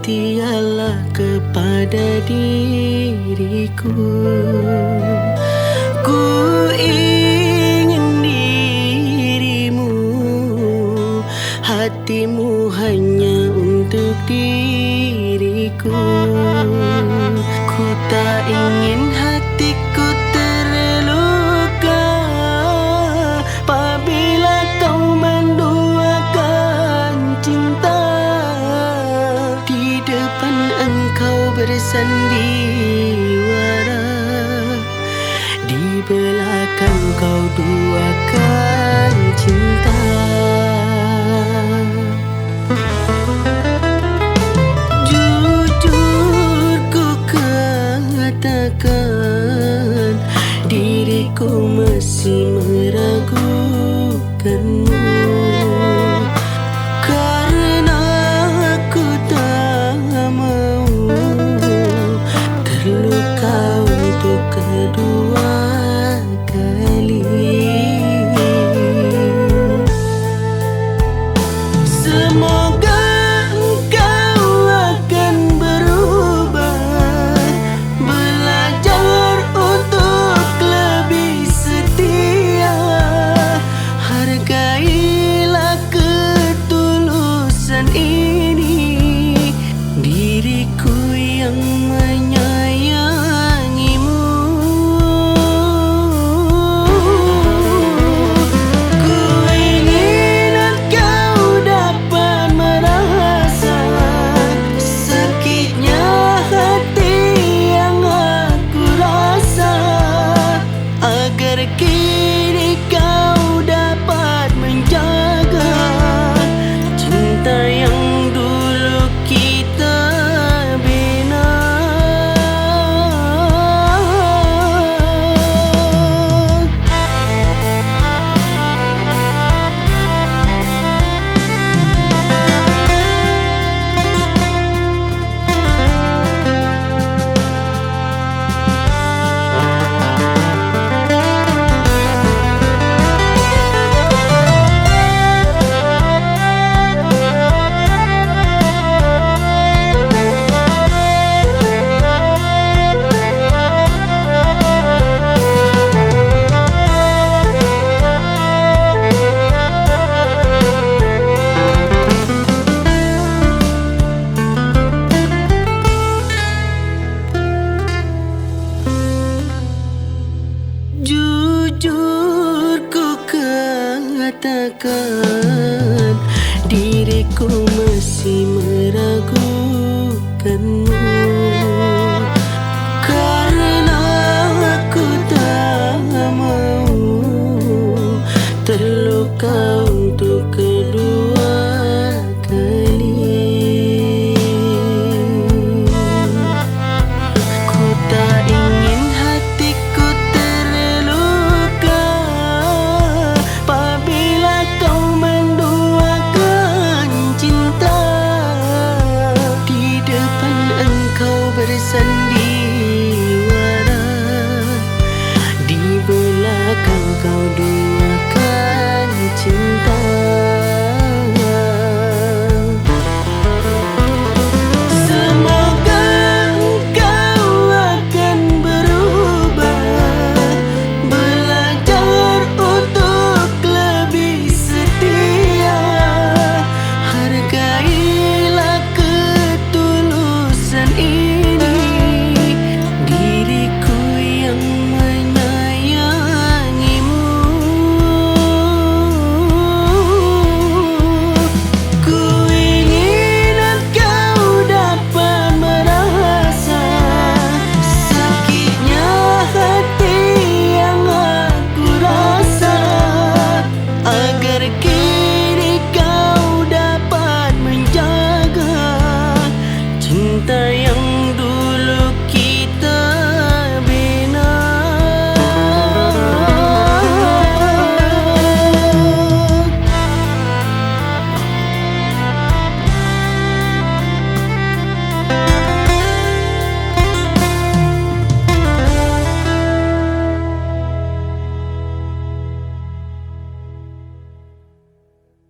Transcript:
Setialah kepada diriku. Ku ingin dirimu, hatimu hanya untuk diriku. Ku tak ingin hatiku terluka apabila kau menduakan cinta. Di depan engkau bersandiwara, di belakang kau duakan cinta. Jujur ku katakan, diriku masih meragukanmu, karena aku tak mau terluka untuk kedua kali. Semoga engkau akan berubah, belajar untuk lebih setia. Hargailah ketulusan ini, diriku yang menyayangimu. Ku ingin engkau dapat merasa sakitnya hati yang aku rasa, agar kini kau dapat menjaga cinta yang dulu kita bina. Jujur ku katakan, diriku masih meragukan.